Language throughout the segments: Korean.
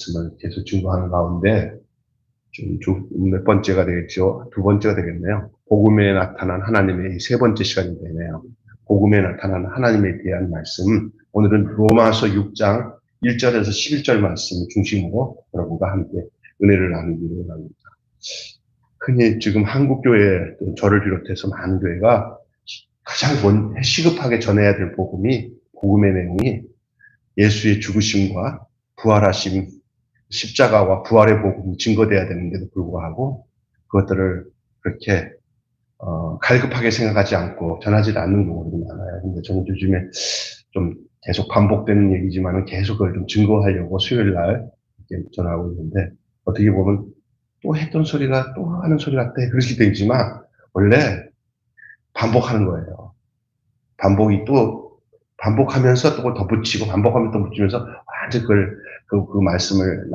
말씀을 계속 증거하는 가운데 몇 번째가 되겠죠? 두 번째가 되겠네요. 복음에 나타난 하나님의 세 번째 시간이 되네요. 복음에 나타난 하나님에 대한 말씀. 오늘은 로마서 6장 1절에서 11절 말씀 중심으로 여러분과 함께 은혜를 나누기로 합니다. 흔히 지금 한국교회, 저를 비롯해서 많은 교회가 가장 시급하게 전해야 될 복음의 내용이 예수의 죽으심과 부활하심, 십자가와 부활의 복음이 증거돼야 되는데도 불구하고 그것들을 그렇게 갈급하게 생각하지 않고 전하지 않는 경우들이 많아요. 근데 저는 요즘에 좀 계속 반복되는 얘기지만은 계속 그걸 좀 증거하려고 수요일 날 이렇게 전하고 있는데, 어떻게 보면 또 했던 소리가 또 하는 소리 같아 그렇게 되지만 원래 반복하는 거예요. 반복하면서 또 덧붙이고 반복하면서 또 붙이면서 완전 그 말씀을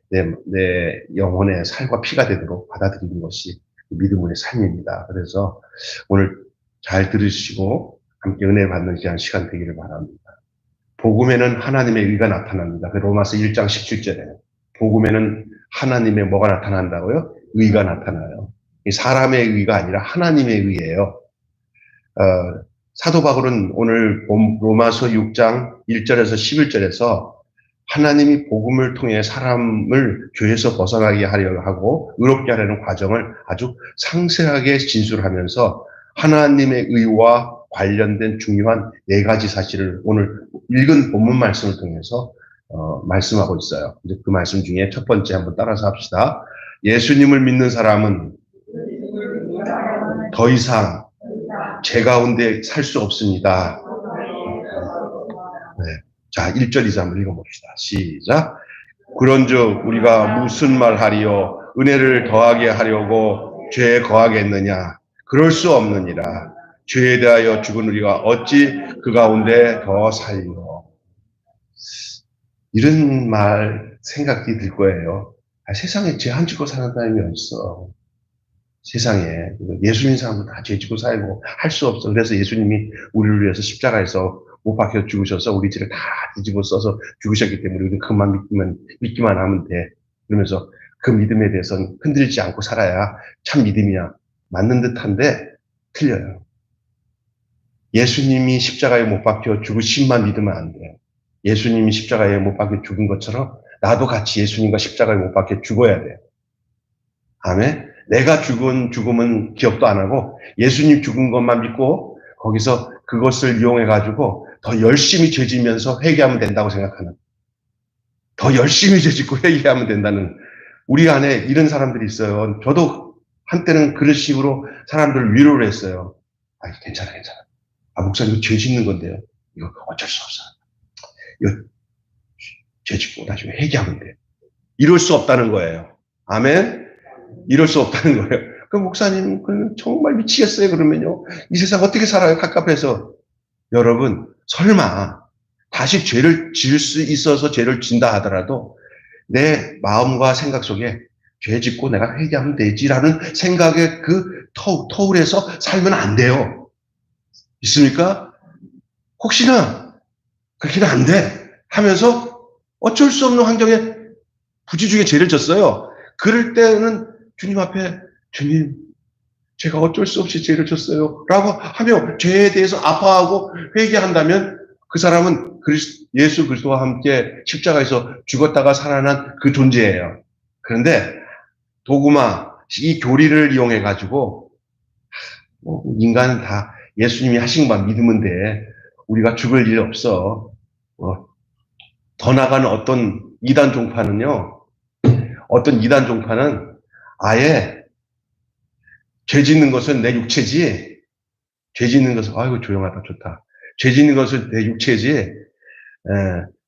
내 영혼의 살과 피가 되도록 받아들이는 것이 믿음의 삶입니다. 그래서 오늘 잘 들으시고 함께 은혜 받는 시간 되기를 바랍니다. 복음에는 하나님의 의가 나타납니다. 로마서 1장 17절에 복음에는 하나님의 뭐가 나타난다고요? 의가 나타나요. 사람의 의가 아니라 하나님의 의예요. 사도 바울은 오늘 로마서 6장 1절에서 11절에서 하나님이 복음을 통해 사람을 죄에서 벗어나게 하려 하고 의롭게 하려는 과정을 아주 상세하게 진술하면서 하나님의 의와 관련된 중요한 4가지 사실을 오늘 읽은 본문 말씀을 통해서 말씀하고 있어요. 이제 그 말씀 중에 첫 번째 한번 따라서 합시다. 예수님을 믿는 사람은 더 이상 죄 가운데 살 수 없습니다. 네. 자, 1절 2절 한번 읽어봅시다. 시작. 그런즉 우리가 무슨 말 하리요? 은혜를 더하게 하려고 죄에 거하겠느냐? 그럴 수 없느니라. 죄에 대하여 죽은 우리가 어찌 그 가운데 더 살리요? 이런 생각이 들 거예요. 세상에 죄 안 짓고 사는 사람이 어딨어. 세상에 예수 믿는 사람은 다 죄 짓고 살고 할 수 없어. 그래서 예수님이 우리를 위해서 십자가에서 못 박혀 죽으셔서 우리 죄를 다 뒤집어 써서 죽으셨기 때문에 우리는 그만 믿기만 하면 돼. 그러면서 그 믿음에 대해서는 흔들리지 않고 살아야 참 믿음이야. 맞는 듯한데 틀려요. 예수님이 십자가에 못 박혀 죽으심만 믿으면 안 돼요. 예수님이 십자가에 못 박혀 죽은 것처럼 나도 같이 예수님과 십자가에 못 박혀 죽어야 돼요. 아멘. 내가 죽은 죽음은 기억도 안 하고 예수님 죽은 것만 믿고 거기서 그것을 이용해가지고 더 열심히 죄지면서 회개하면 된다고 생각하는, 더 열심히 죄짓고 회개하면 된다는, 우리 안에 이런 사람들이 있어요. 저도 한때는 그런 식으로 사람들을 위로를 했어요. 괜찮아. 목사님 이거 죄 짓는 건데요. 이거 어쩔 수 없어. 이거 죄 짓고 나중에 회개하면 돼. 이럴 수 없다는 거예요. 아멘. 이럴 수 없다는 거예요. 그 목사님 정말 미치겠어요. 그러면요. 이 세상 어떻게 살아요? 갑갑해서. 여러분, 설마 다시 죄를 지을 수 있어서 죄를 진다 하더라도 내 마음과 생각 속에 죄 짓고 내가 회개하면 되지라는 생각에 그 터울에서 살면 안 돼요. 있습니까? 혹시나 그렇게는 안 돼 하면서 어쩔 수 없는 환경에 부지중에 죄를 졌어요. 그럴 때는 주님 앞에, 주님, 제가 어쩔 수 없이 죄를 졌어요 라고 하며 죄에 대해서 아파하고 회개한다면 그 사람은 예수 그리스도와 함께 십자가에서 죽었다가 살아난 그 존재예요. 그런데 도구마, 이 교리를 이용해가지고 인간은 다 예수님이 하신 것만 믿으면 돼. 우리가 죽을 일 없어. 더 나가는 어떤 이단 종파는 아예 죄 짓는 것은 내 육체지, 죄 짓는 것은, 아이고 조용하다 좋다. 죄 짓는 것은 내 육체지,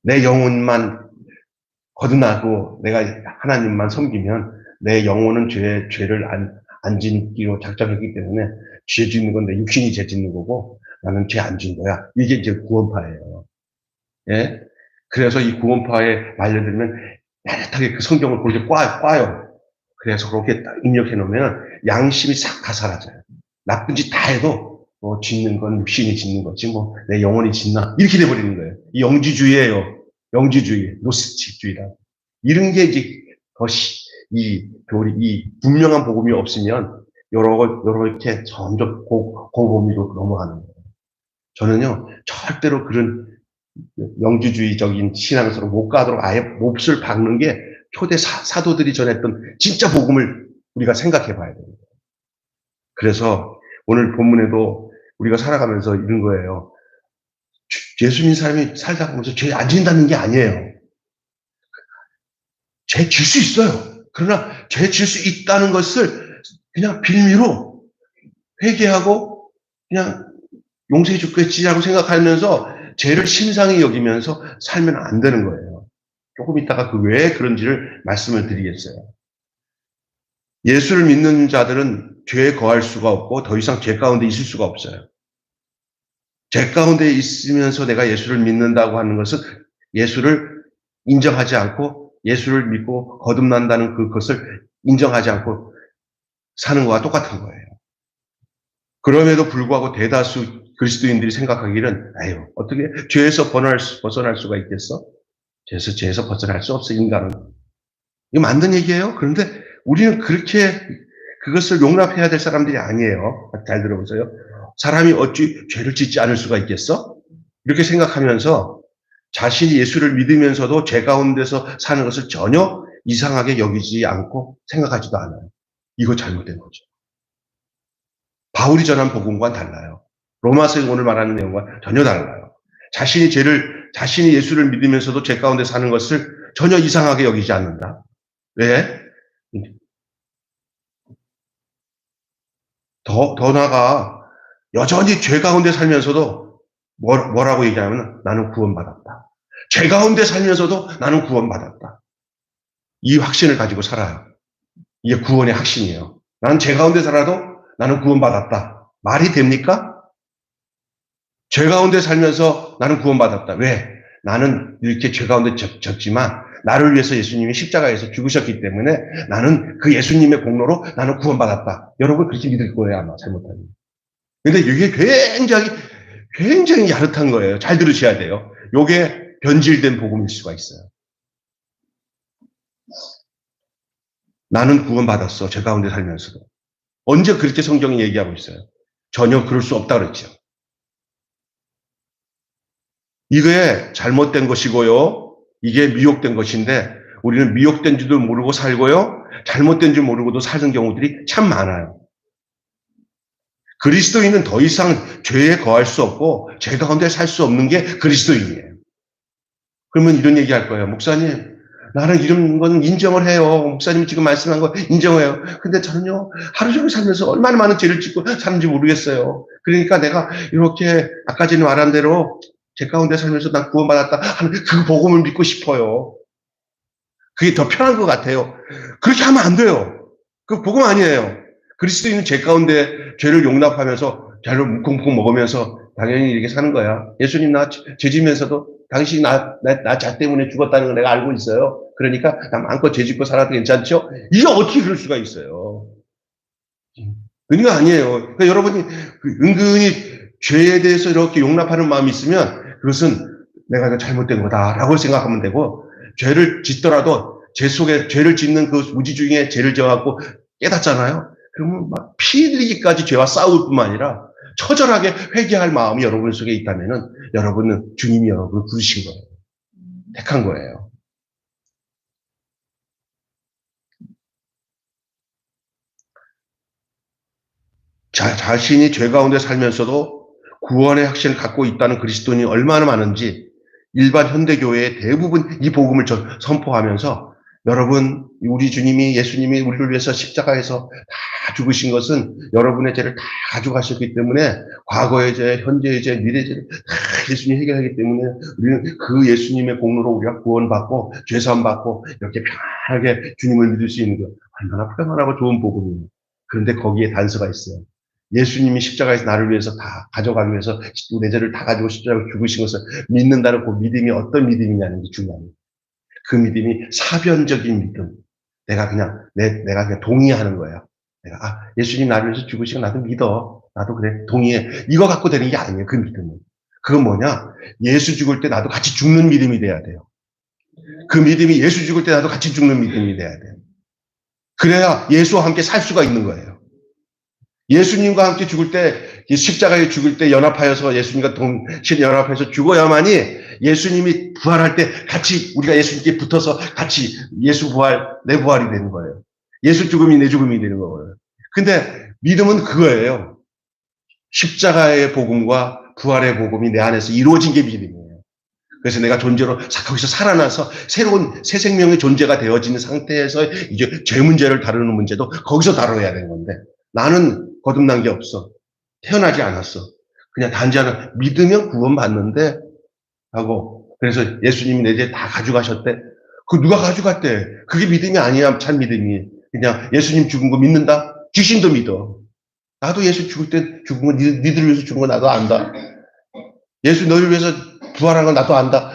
내 영혼만 거듭나고 내가 하나님만 섬기면 내 영혼은 죄를 안 짓기로 작정했기 때문에 죄 짓는 건 내 육신이 죄 짓는 거고 나는 죄 안 짓는 거야. 이게 이제 구원파예요. 예? 그래서 이 구원파에 말려들면 야릇하게 그 성경을 그렇게 꽈요. 그래서 그렇게 딱 입력해 놓으면 양심이 싹 다 사라져요. 나쁜 짓 다 해도 짓는 건 육신이 짓는 거지 내 영혼이 짓나 이렇게 돼버리는 거예요. 이 영지주의예요. 영지주의, 노스틱주의다. 이런 게 이제 이 분명한 복음이 없으면 요렇게 점점 공범위로 넘어가는 거예요. 저는요, 절대로 그런 영주주의적인 신앙으로 못 가도록 아예 몹을 박는 게 초대 사도들이 전했던 진짜 복음을 우리가 생각해 봐야 됩니다. 그래서 오늘 본문에도 우리가 살아가면서 이런 거예요. 예수님 사람이 살다 보면서 죄 안 진다는 게 아니에요. 죄 질 수 있어요. 그러나 죄 질 수 있다는 것을 그냥 빌미로 회개하고 그냥 용서해 줄겠지라고 생각하면서 죄를 심상히 여기면서 살면 안 되는 거예요. 조금 있다가 왜 그런지를 말씀을 드리겠어요. 예수를 믿는 자들은 죄에 거할 수가 없고 더 이상 죄 가운데 있을 수가 없어요. 죄 가운데 있으면서 내가 예수를 믿는다고 하는 것은 예수를 인정하지 않고 예수를 믿고 거듭난다는 그것을 인정하지 않고 사는 거와 똑같은 거예요. 그럼에도 불구하고 대다수 그리스도인들이 생각하기는 아유 어떻게 죄에서 벗어날 수가 있겠어? 죄에서 벗어날 수 없어 인간은. 이거 만든 얘기예요. 그런데 우리는 그렇게 그것을 용납해야 될 사람들이 아니에요. 잘 들어보세요. 사람이 어찌 죄를 짓지 않을 수가 있겠어? 이렇게 생각하면서 자신이 예수를 믿으면서도 죄 가운데서 사는 것을 전혀 이상하게 여기지 않고 생각하지도 않아요. 이거 잘못된 거죠. 바울이 전한 복음과는 달라요. 로마서에 오늘 말하는 내용과 전혀 달라요. 자신이 예수를 믿으면서도 죄 가운데 사는 것을 전혀 이상하게 여기지 않는다. 왜? 더 나아가 여전히 죄 가운데 살면서도 뭐라고 얘기하면 나는 구원받았다. 죄 가운데 살면서도 나는 구원받았다. 이 확신을 가지고 살아요. 이게 구원의 확신이에요. 나는 죄 가운데 살아도 나는 구원받았다. 말이 됩니까? 죄 가운데 살면서 나는 구원받았다. 왜? 나는 이렇게 죄 가운데 졌지만 나를 위해서 예수님이 십자가에서 죽으셨기 때문에 나는 그 예수님의 공로로 나는 구원받았다. 여러분 그렇게 믿을 거예요 아마 잘못하면. 근데 이게 굉장히 야릇한 거예요. 잘 들으셔야 돼요. 이게 변질된 복음일 수가 있어요. 나는 구원받았어. 죄 가운데 살면서도. 언제 그렇게 성경이 얘기하고 있어요? 전혀 그럴 수 없다 그랬죠. 이게 잘못된 것이고요. 이게 미혹된 것인데 우리는 미혹된 줄도 모르고 살고요. 잘못된 줄 모르고도 사는 경우들이 참 많아요. 그리스도인은 더 이상 죄에 거할 수 없고 죄 가운데 살 수 없는 게 그리스도인이에요. 그러면 이런 얘기 할 거예요. 목사님, 나는 이런 건 인정을 해요. 목사님이 지금 말씀한 거 인정해요. 근데 저는요, 하루 종일 살면서 얼마나 많은 죄를 짓고 사는지 모르겠어요. 그러니까 내가 이렇게 아까 전에 말한 대로 죄 가운데 살면서 난 구원받았다 하는 그 복음을 믿고 싶어요. 그게 더 편한 것 같아요. 그렇게 하면 안 돼요. 그 복음 아니에요. 그리스도인은 죄 가운데 죄를 용납하면서 죄를 묵묵 먹으면서 당연히 이렇게 사는 거야. 예수님 나 죄 지면서도 당신이 나 때문에 죽었다는 걸 내가 알고 있어요. 그러니까 나 마음껏 죄 짓고 살아도 괜찮죠? 이게 어떻게 그럴 수가 있어요? 그러니까 아니에요. 그러니까 여러분이 은근히 죄에 대해서 이렇게 용납하는 마음이 있으면 그것은 내가 잘못된 거다라고 생각하면 되고 죄를 짓더라도 죄 속에 죄를 짓는 그 무지 중에 죄를 져갖고 깨닫잖아요. 그러면 막 피 흘리기까지 죄와 싸울 뿐만 아니라 처절하게 회개할 마음이 여러분 속에 있다면은 여러분은 주님이 여러분을 부르신 거예요. 택한 거예요. 자신이 죄 가운데 살면서도 구원의 확신을 갖고 있다는 그리스도인이 얼마나 많은지 일반 현대교회의 대부분 이 복음을 선포하면서 여러분, 우리 주님이 예수님이 우리를 위해서 십자가에서 다 죽으신 것은 여러분의 죄를 다 가져가셨기 때문에 과거의 죄, 현재의 죄, 미래의 죄를 다 예수님이 해결하기 때문에 우리는 그 예수님의 공로로 우리가 구원받고 죄사함받고 이렇게 편하게 주님을 믿을 수 있는 게 얼마나 평안하고 좋은 복음이에요. 그런데 거기에 단서가 있어요. 예수님이 십자가에서 나를 위해서 다 가져가기 위해서 내 죄를 다 가지고 십자가에 죽으신 것을 믿는다는 그 믿음이 어떤 믿음이냐는 게 중요합니다. 그 믿음이 사변적인 믿음. 내가 그냥 동의하는 거예요. 내가, 예수님 나를 위해서 죽으시고 나도 믿어. 나도 그래. 동의해. 이거 갖고 되는 게 아니에요. 그 믿음은. 그건 뭐냐? 예수 죽을 때 나도 같이 죽는 믿음이 돼야 돼요. 그 믿음이 예수 죽을 때 나도 같이 죽는 믿음이 돼야 돼요. 그래야 예수와 함께 살 수가 있는 거예요. 예수님과 함께 죽을 때, 십자가에 죽을 때 연합하여서 예수님과 동시에 연합해서 죽어야만이 예수님이 부활할 때 같이 우리가 예수님께 붙어서 같이 예수 부활, 내 부활이 되는 거예요. 예수 죽음이 내 죽음이 되는 거예요. 근데 믿음은 그거예요. 십자가의 복음과 부활의 복음이 내 안에서 이루어진 게 믿음이에요. 그래서 내가 존재로 거기서 살아나서 새로운 새 생명의 존재가 되어지는 상태에서 이제 죄 문제를 다루는 문제도 거기서 다뤄야 되는 건데 나는 거듭난 게 없어. 태어나지 않았어. 그냥 단지 하나 믿으면 구원받는데 하고 그래서 예수님이 내 죄 다 가져가셨대. 그 누가 가져갔대? 그게 믿음이 아니야. 참 믿음이. 그냥 예수님 죽은 거 믿는다? 귀신도 믿어. 나도 예수 죽을 때 죽은 거 니들 위해서 죽은 거 나도 안다. 예수 너를 위해서 부활한 건 나도 안다.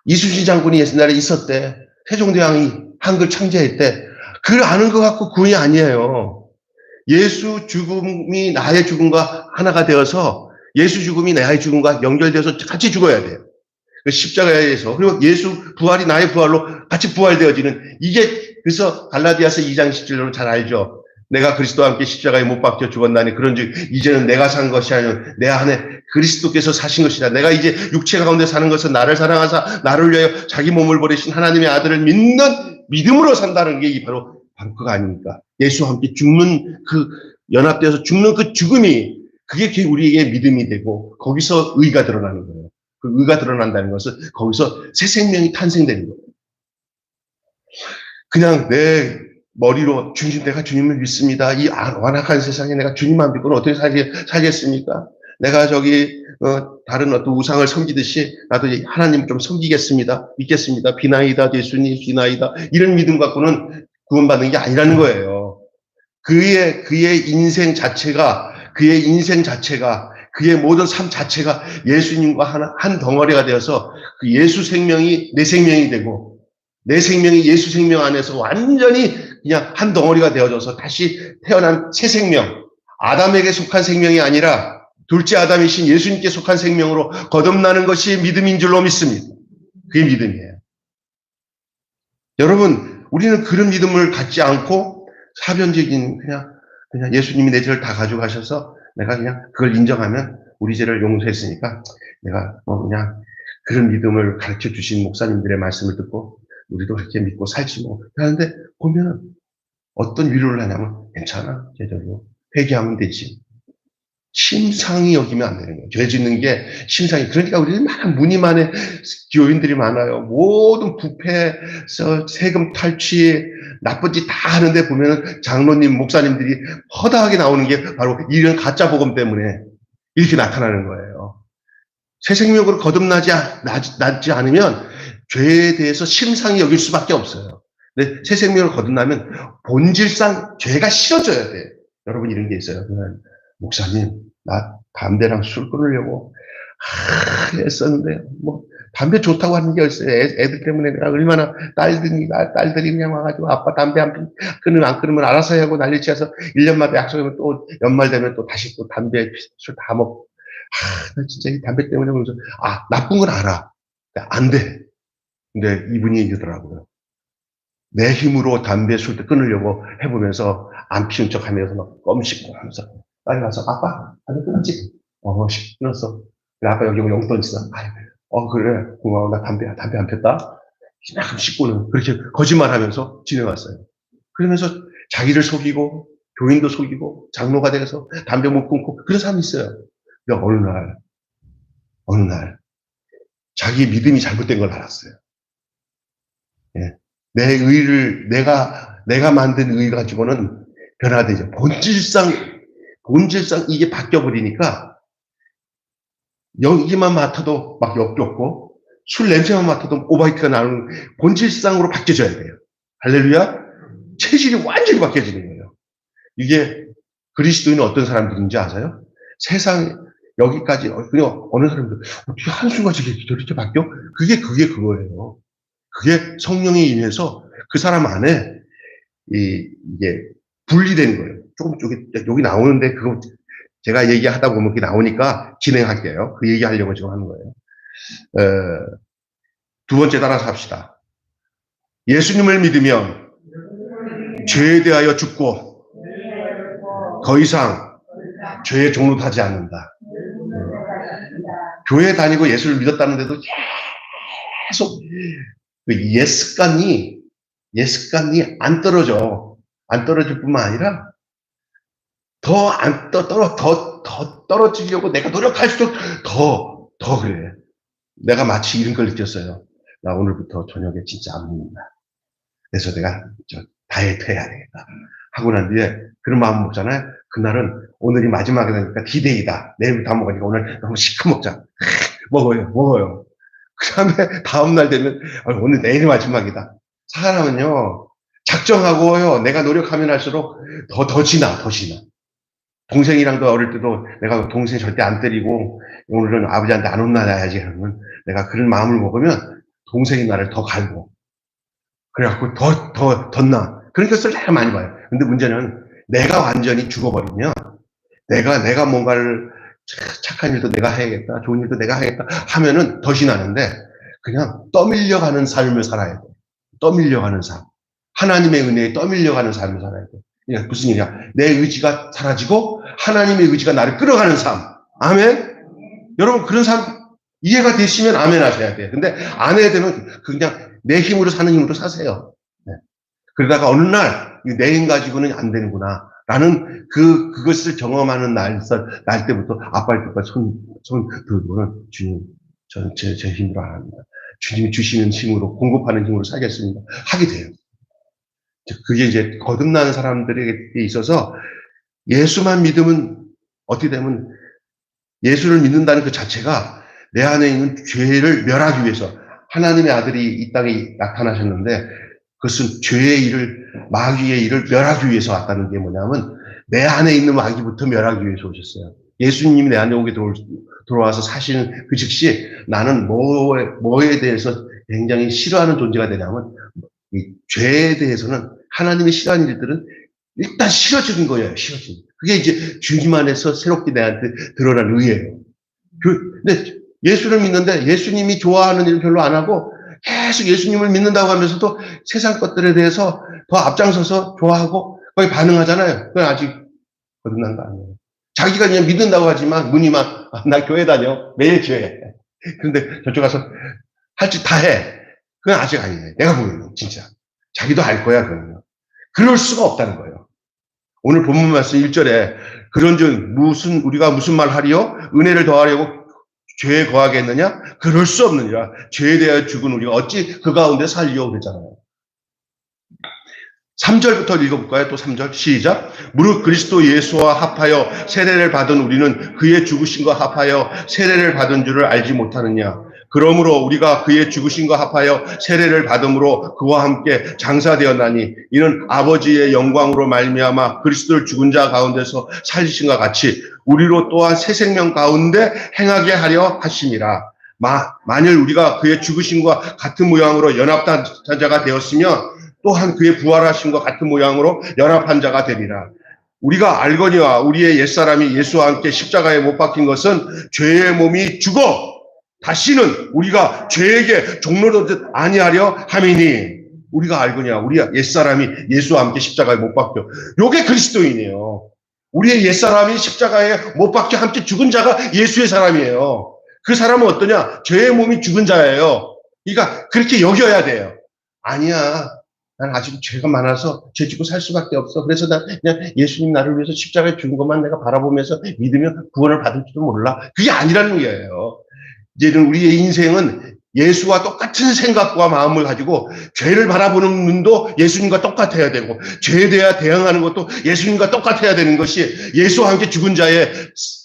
이순신 장군이 옛날에 있었대. 세종대왕이 한글 창제했대. 그걸 아는 것 같고 구원이 아니에요. 예수 죽음이 나의 죽음과 하나가 되어서 예수 죽음이 나의 죽음과 연결되어서 같이 죽어야 돼요. 십자가에서. 그리고 예수 부활이 나의 부활로 같이 부활되어지는 이게 그래서 갈라디아서 2장 17절로 잘 알죠. 내가 그리스도와 함께 십자가에 못 박혀 죽었나니 그런즉 이제는 내가 산 것이 아니라 내 안에 그리스도께서 사신 것이다. 내가 이제 육체 가운데 사는 것은 나를 사랑하사 나를 위하여 자기 몸을 버리신 하나님의 아들을 믿는 믿음으로 산다는 게 바로 그거 아닙니까? 예수와 함께 죽는 그 연합되어서 죽는 그 죽음이 그게 우리에게 믿음이 되고 거기서 의가 드러나는 거예요. 그 의가 드러난다는 것은 거기서 새 생명이 탄생되는 거예요. 그냥 내 머리로 주님 내가 주님을 믿습니다. 이 완악한 세상에 내가 주님만 믿고는 어떻게 살겠습니까? 내가 다른 어떤 우상을 섬기듯이 나도 하나님 좀 섬기겠습니다. 믿겠습니다. 비나이다 예수님 비나이다 이런 믿음 갖고는 구원받는 게 아니라는 거예요. 그의 인생 자체가 그의 모든 삶 자체가 예수님과 한 덩어리가 되어서 그 예수 생명이 내 생명이 되고 내 생명이 예수 생명 안에서 완전히 그냥 한 덩어리가 되어져서 다시 태어난 새 생명, 아담에게 속한 생명이 아니라 둘째 아담이신 예수님께 속한 생명으로 거듭나는 것이 믿음인 줄로 믿습니다. 그게 믿음이에요. 여러분, 우리는 그런 믿음을 갖지 않고 사변적인 그냥 예수님이 내 죄를 다 가져가셔서 내가 그냥 그걸 인정하면 우리 죄를 용서했으니까 내가 그냥 그런 믿음을 가르쳐 주신 목사님들의 말씀을 듣고 우리도 그렇게 믿고 살지 하는데 보면 어떤 위로를 하냐면 괜찮아. 제대로 회개하면 되지. 심상히 여기면 안 되는 거예요. 죄 짓는 게 심상히. 그러니까 우리는 많은 무늬만의 교인들이 많아요. 모든 부패서 세금 탈취, 나쁜 짓 다 하는데 보면 장로님, 목사님들이 허다하게 나오는 게 바로 이런 가짜 복음 때문에 이렇게 나타나는 거예요. 새 생명으로 거듭나지 않으면 죄에 대해서 심상히 여길 수밖에 없어요. 근데 새 생명을 거듭나면 본질상 죄가 싫어져야 돼. 여러분 이런 게 있어요. 그냥 목사님, 나 담배랑 술 끊으려고 했었는데 담배 좋다고 하는 게 있어요. 애들 때문에 내가 얼마나 딸들이 그냥 와가지고 아빠 담배 안 끊으면 알아서 하고 난리쳐서 1년마다 약속하면 또 연말 되면 또 다시 또 담배 술 다 먹고 나 진짜 이 담배 때문에 그래서 나쁜 건 알아. 안 돼. 근데 이분이 얘기하더라고요. 내 힘으로 담배 술 때 끊으려고 해보면서 안 피운 척 하면서 막 껌 씹고 하면서 빨리 가서 아빠 담배 끊었지? 끊었어. 그래 아빠 여기 용돈 있어. 그래 고마워 나 담배 안 폈다. 약간 씹고는 그렇게 거짓말하면서 지내왔어요. 그러면서 자기를 속이고 교인도 속이고 장로가 돼서 담배 못 끊고 그런 사람이 있어요. 근데 어느 날 자기 믿음이 잘못된 걸 알았어요. 예. 내 의를 내가 만든 의 가지고는 변화되죠. 본질상 이게 바뀌어 버리니까 여기만 맡아도 막 역겹고 술 냄새만 맡아도 오바이트가 나는 본질상으로 바뀌어져야 돼요. 할렐루야. 체질이 완전히 바뀌어지는 거예요. 이게 그리스도인은 어떤 사람들인지 아세요? 세상 여기까지 그냥 어느 사람들 어떻게 한순간에 저렇게 바뀌어? 그게 그거예요. 그게 성령에 인해서 그 사람 안에 이게 분리되는 거예요. 조금 여기 나오는데 그거 제가 얘기하다 보면 그게 나오니까 진행할게요. 그 얘기하려고 지금 하는 거예요. 두 번째 따라서 합시다. 예수님을 믿으면 죄에 대하여 죽고 더 이상 죄의 종로 타지 않는다. 교회 다니고 예수를 믿었다는데도 계속 그 예습관이 안 떨어져. 안 떨어질 뿐만 아니라 더 떨어지려고 내가 노력할수록 더 그래. 내가 마치 이런 걸 느꼈어요. 나 오늘부터 저녁에 진짜 안 먹는다. 그래서 내가 다이어트 해야 되겠다. 하고 난 뒤에 그런 마음 먹잖아요. 그날은 오늘이 마지막이니까 디데이다. 내일부터 안 먹으니까 오늘 너무 시큼 먹자. 먹어요. 그 다음에 다음날 되면 오늘 내일이 마지막이다. 사람은요, 작정하고요, 내가 노력하면 할수록 더 지나. 동생이랑도 어릴 때도 내가 동생 절대 안 때리고 오늘은 아버지한테 안 혼나야지 하면 내가 그런 마음을 먹으면 동생이 나를 더 갈고 그래갖고 덧나. 그런 것을 내가 많이 봐요. 근데 문제는 내가 완전히 죽어버리면 내가 뭔가를 착한 일도 내가 해야겠다, 좋은 일도 내가 하겠다 하면은 덫이 나는데 그냥 떠밀려가는 삶을 살아야 돼. 떠밀려가는 삶. 하나님의 은혜에 떠밀려가는 삶을 살아야 돼. 그러니까 무슨 일이야? 내 의지가 사라지고 하나님의 의지가 나를 끌어가는 삶. 아멘? 여러분 그런 삶 이해가 되시면 아멘 하셔야 돼요. 근데 안 해야 되면 그냥 내 힘으로 사는 힘으로 사세요. 네. 그러다가 어느 날 내 힘 가지고는 안 되는구나 라는 그것을 경험하는 날 때부터 앞발 끝까지 손 들고는 주님 저는 제 힘으로 안 합니다. 주님이 주시는 힘으로 공급하는 힘으로 살겠습니다. 하게 돼요. 그게 이제 거듭나는 사람들에게 있어서 예수만 믿으면 어떻게 되면 예수를 믿는다는 그 자체가 내 안에 있는 죄를 멸하기 위해서 하나님의 아들이 이 땅에 나타나셨는데 그것은 죄의 일을 마귀의 일을 멸하기 위해서 왔다는 게 뭐냐면 내 안에 있는 마귀부터 멸하기 위해서 오셨어요. 예수님이 내 안에 오게 들어와서 사시는 그 즉시 나는 뭐에 대해서 굉장히 싫어하는 존재가 되냐면 이 죄에 대해서는 하나님이 싫어하는 일들은 일단 싫어지는 거예요. 싫어지는. 그게 이제 주님 안에서 새롭게 내한테 드러난 의예요. 근데 예수를 믿는데 예수님이 좋아하는 일 별로 안 하고 계속 예수님을 믿는다고 하면서도 세상 것들에 대해서 더 앞장서서 좋아하고 거의 반응하잖아요. 그건 아직 거듭난 거 아니에요. 자기가 그냥 믿는다고 하지만 무늬만 나 교회 다녀. 매일 교회. 그런데 저쪽 가서 할 짓 다 해. 그건 아직 아니에요. 내가 보기에는 진짜. 자기도 알 거야 그러면. 그럴 수가 없다는 거예요. 오늘 본문 말씀 1절에 그런즉 우리가 무슨 말 하리요? 은혜를 더하려고 죄에 거하겠느냐? 그럴 수 없느니라. 죄에 대하여 죽은 우리가 어찌 그 가운데 살리요? 그랬잖아요. 3절부터 읽어볼까요? 또 3절 시작. 무릇 그리스도 예수와 합하여 세례를 받은 우리는 그의 죽으심과 합하여 세례를 받은 줄을 알지 못하느냐? 그러므로 우리가 그의 죽으심과 합하여 세례를 받음으로 그와 함께 장사되었나니 이는 아버지의 영광으로 말미암아 그리스도를 죽은 자 가운데서 살리신과 같이 우리로 또한 새 생명 가운데 행하게 하려 하심이라. 만일 우리가 그의 죽으심과 같은 모양으로 연합한 자가 되었으면 또한 그의 부활하심과 같은 모양으로 연합한 자가 되리라. 우리가 알거니와 우리의 옛사람이 예수와 함께 십자가에 못 박힌 것은 죄의 몸이 죽어 다시는 우리가 죄에게 종로되지 아니하려 함이니. 우리가 알거냐 우리가 옛사람이 예수와 함께 십자가에 못 박혀. 요게 그리스도인이에요. 우리의 옛사람이 십자가에 못 박혀 함께 죽은 자가 예수의 사람이에요. 그 사람은 어떠냐? 죄의 몸이 죽은 자예요. 그러니까 그렇게 여겨야 돼요. 아니야. 난 아직 죄가 많아서 죄 짓고 살 수밖에 없어. 그래서 난 그냥 예수님 나를 위해서 십자가에 죽은 것만 내가 바라보면서 믿으면 구원을 받을지도 몰라. 그게 아니라는 거예요. 이제는 우리의 인생은 예수와 똑같은 생각과 마음을 가지고 죄를 바라보는 눈도 예수님과 똑같아야 되고 죄에 대해 대응하는 것도 예수님과 똑같아야 되는 것이 예수와 함께 죽은 자의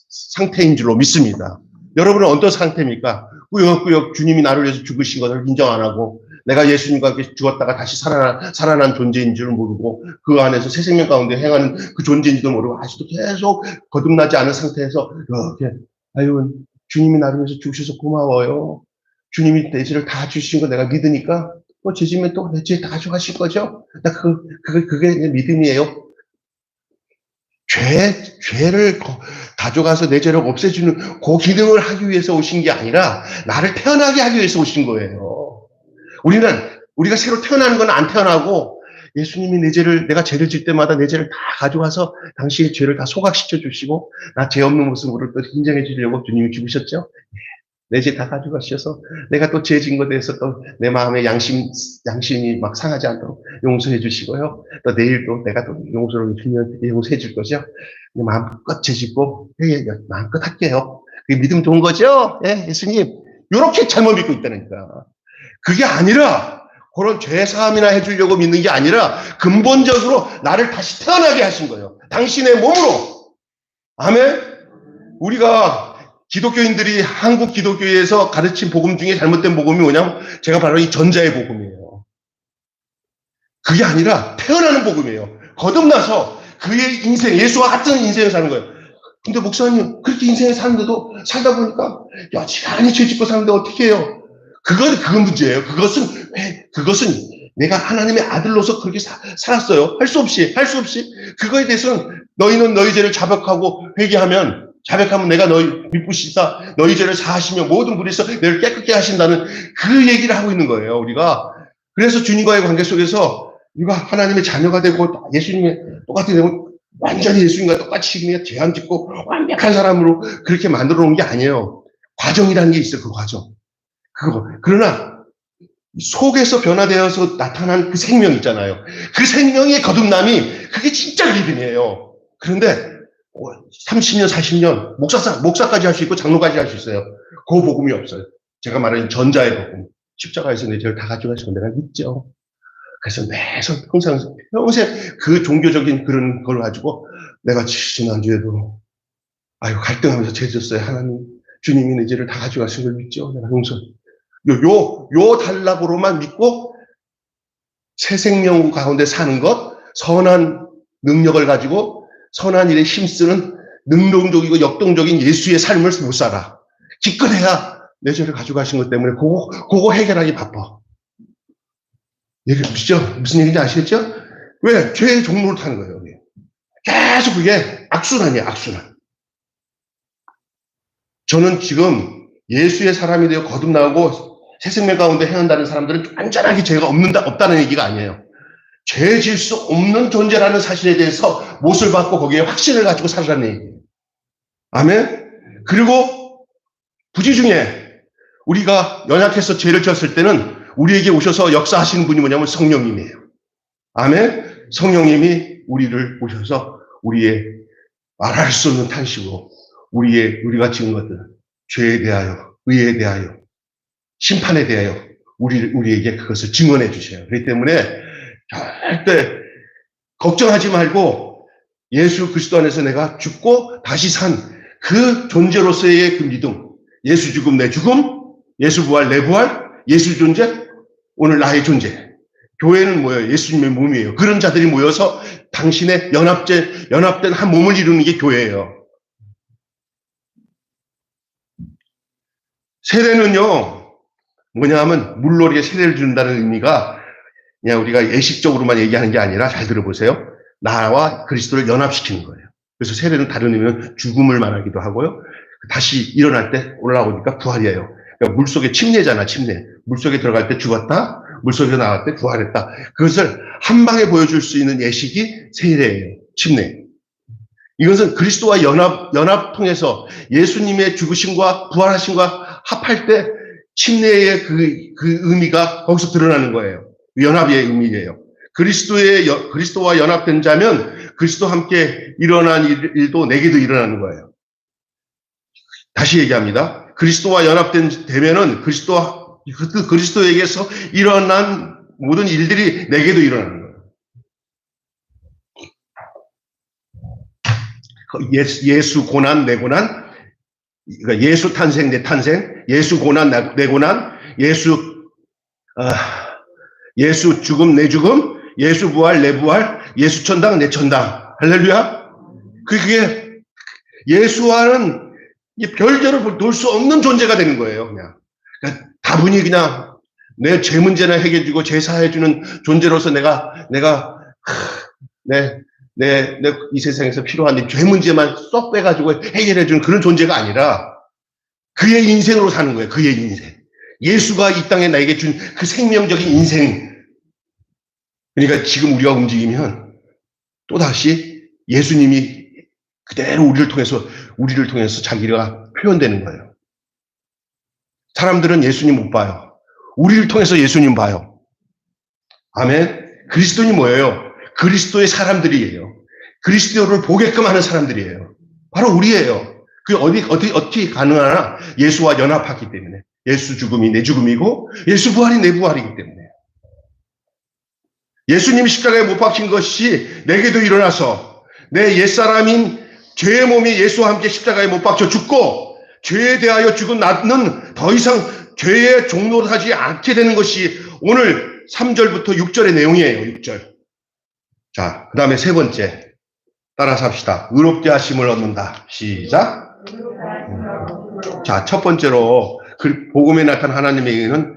상태인 줄로 믿습니다. 여러분은 어떤 상태입니까? 꾸역꾸역 주님이 나를 위해서 죽으신 것을 인정 안 하고 내가 예수님과 함께 죽었다가 다시 살아난 존재인 줄 모르고 그 안에서 새 생명 가운데 행하는 그 존재인지도 모르고 아직도 계속 거듭나지 않은 상태에서 이렇게 아유 주님이 나를 위해서 죽으셔서 고마워요. 주님이 내 죄를 다 주신 거 내가 믿으니까 제 집에 또 내 죄 다 가져가실 거죠? 나 그게 믿음이에요. 죄를 가져가서 내 죄를 없애주는 그 기능을 하기 위해서 오신 게 아니라 나를 태어나게 하기 위해서 오신 거예요. 우리가 새로 태어나는 건 안 태어나고 예수님이 내가 죄를 질 때마다 내 죄를 다 가져와서 당신의 죄를 다 소각시켜 주시고 나 죄 없는 모습으로 또 인정해 주려고 주님이 죽으셨죠. 내 죄 다 가져가셔서 내가 또 죄 진 것에 대해서 또 내 마음의 양심이 막 상하지 않도록 용서해 주시고요. 또 내일 또 내가 또 용서를 주님한테 용서해 줄 거죠. 마음껏 죄 짓고 마음껏 할게요. 그게 믿음 좋은 거죠? 예, 예수님. 이렇게 잘못 믿고 있다니까. 그게 아니라 그런 죄사함이나 해주려고 믿는 게 아니라 근본적으로 나를 다시 태어나게 하신 거예요. 당신의 몸으로. 아멘? 우리가 기독교인들이 한국 기독교에서 가르친 복음 중에 잘못된 복음이 뭐냐면 제가 바로 이 전자의 복음이에요. 그게 아니라 태어나는 복음이에요. 거듭나서 그의 인생, 예수와 같은 인생을 사는 거예요. 근데 목사님, 그렇게 인생을 사는데도 살다 보니까 여지간히 죄 짓고 사는데 어떻게 해요? 그건 문제예요. 그것은 내가 하나님의 아들로서 그렇게 살았어요. 할 수 없이. 그거에 대해서는 너희는 너희 죄를 자백하고 회개하면 내가 너희 미쁘시다. 너희 죄를 사하시며 모든 불에서 너를 깨끗게 하신다는 그 얘기를 하고 있는 거예요. 우리가. 그래서 주님과의 관계 속에서 우리가 하나님의 자녀가 되고 예수님의 똑같이 되고 완전히 예수님과 똑같이 그냥 죄 안 짓고 완벽한 사람으로 그렇게 만들어 놓은 게 아니에요. 과정이라는 게 있어요. 그 과정. 그러나 속에서 변화되어서 나타난 그 생명 있잖아요. 그 생명의 거듭남이 그게 진짜 믿음이에요. 그런데 30년, 40년 목사까지 할 수 있고 장로까지 할 수 있어요. 그 복음이 없어요. 제가 말하는 전자의 복음. 십자가에서 내 죄를 다 가져가시고 내가 믿죠. 그래서 평생 그 종교적인 그런 걸 가지고 내가 지난주에도 갈등하면서 죄 졌어요. 하나님, 주님이 내 죄를 다 가져가신 걸 믿죠. 내가 용서. 요 단락으로만 믿고 새 생명 가운데 사는 것, 선한 능력을 가지고 선한 일에 힘쓰는 능동적이고 역동적인 예수의 삶을 못 살아. 기껏해야 내 죄를 가져가신 것 때문에 그거 해결하기 바빠. 얘기하시죠? 무슨 얘기인지 아시겠죠? 왜? 죄의 종로를 타는 거예요. 계속 그게 악순환이에요. 악순환. 저는 지금 예수의 사람이 되어 거듭나고 새 생명 가운데 행한다는 사람들은 완전하게 죄가 없다는 얘기가 아니에요. 죄 질 수 없는 존재라는 사실에 대해서 못을 받고 거기에 확신을 가지고 살라는 얘기예요. 아멘? 그리고 부지 중에 우리가 연약해서 죄를 지었을 때는 우리에게 오셔서 역사하시는 분이 뭐냐면 성령님이에요. 아멘? 성령님이 우리를 오셔서 우리의 말할 수 없는 탄식으로 우리가 지은 것들, 죄에 대하여, 의에 대하여, 심판에 대하여 우리에게 그것을 증언해 주셔요. 그렇기 때문에 절대 걱정하지 말고 예수 그리스도 안에서 내가 죽고 다시 산 그 존재로서의 그 믿음, 예수 죽음 내 죽음, 예수 부활 내 부활, 예수 존재, 오늘 나의 존재. 교회는 뭐예요? 예수님의 몸이에요. 그런 자들이 모여서 당신의 연합된 한 몸을 이루는 게 교회예요. 세례는요, 뭐냐 하면 물놀이에 세례를 준다는 의미가 그냥 우리가 예식적으로만 얘기하는 게 아니라 잘 들어보세요. 나와 그리스도를 연합시키는 거예요. 그래서 세례는 다른 의미는 죽음을 말하기도 하고요. 다시 일어날 때 올라오니까 부활이에요. 그러니까 물속에 침례잖아, 침례. 물속에 들어갈 때 죽었다, 물속에 나갈 때 부활했다. 그것을 한 방에 보여줄 수 있는 예식이 세례예요, 침례. 이것은 그리스도와 연합 통해서 예수님의 죽으심과 부활하심과 합할 때 침례의 그 의미가 거기서 드러나는 거예요. 연합의 의미예요. 그리스도와 연합된 자면 그리스도와 함께 일어난 일도 내게도 일어나는 거예요. 다시 얘기합니다. 그리스도와 연합되면은 그리스도에게서 일어난 모든 일들이 내게도 일어나는 거예요. 예수 고난, 내 고난, 그러니까 예수 탄생, 내 탄생, 예수 고난, 내 고난, 예수 죽음, 내 죽음, 예수 부활, 내 부활, 예수 천당, 내 천당. 할렐루야. 그게 예수와는 별개로 볼 수 없는 존재가 되는 거예요. 그냥 다분히 그냥 내 죄 문제나 해결해주고 죄 사해주는 존재로서 내가 이 세상에서 필요한 죄 문제만 쏙 빼가지고 해결해주는 그런 존재가 아니라 그의 인생으로 사는 거예요. 그의 인생. 예수가 이 땅에 나에게 준 그 생명적인 인생. 그러니까 지금 우리가 움직이면 또다시 예수님이 그대로 우리를 통해서 자기가 표현되는 거예요. 사람들은 예수님 못 봐요. 우리를 통해서 예수님 봐요. 아멘. 그리스도인이 뭐예요? 그리스도의 사람들이에요. 그리스도를 보게끔 하는 사람들이에요. 바로 우리예요. 그게 어떻게 가능하나? 예수와 연합하기 때문에. 예수 죽음이 내 죽음이고 예수 부활이 내 부활이기 때문에. 예수님이 십자가에 못 박힌 것이 내게도 일어나서 내 옛사람인 죄의 몸이 예수와 함께 십자가에 못 박혀 죽고 죄에 대하여 죽은 나는 더 이상 죄의 종로를 하지 않게 되는 것이 오늘 3절부터 6절의 내용이에요. 6절. 자, 그 다음에 세 번째. 따라서 합시다. 의롭게 하심을 얻는다. 시작. 자, 첫 번째로 복음에 나타난 하나님에게는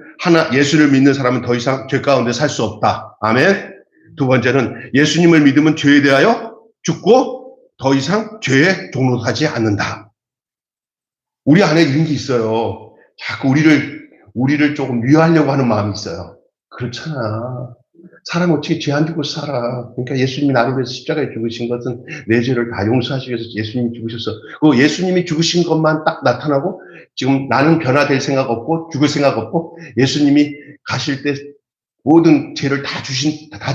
예수를 믿는 사람은 더 이상 죄 가운데 살 수 없다. 아멘. 두 번째는 예수님을 믿으면 죄에 대하여 죽고 더 이상 죄에 종로하지 않는다. 우리 안에 이런 게 있어요. 자꾸 우리를 조금 미워하려고 하는 마음이 있어요. 그렇잖아. 사람 어떻게 죄 안 지고 살아. 그러니까 예수님이 나를 위해서 십자가에 죽으신 것은 내 죄를 다 용서하시기 위해서 예수님이 죽으셔서 그 예수님이 죽으신 것만 딱 나타나고 지금 나는 변화될 생각 없고 죽을 생각 없고 예수님이 가실 때 모든 죄를 다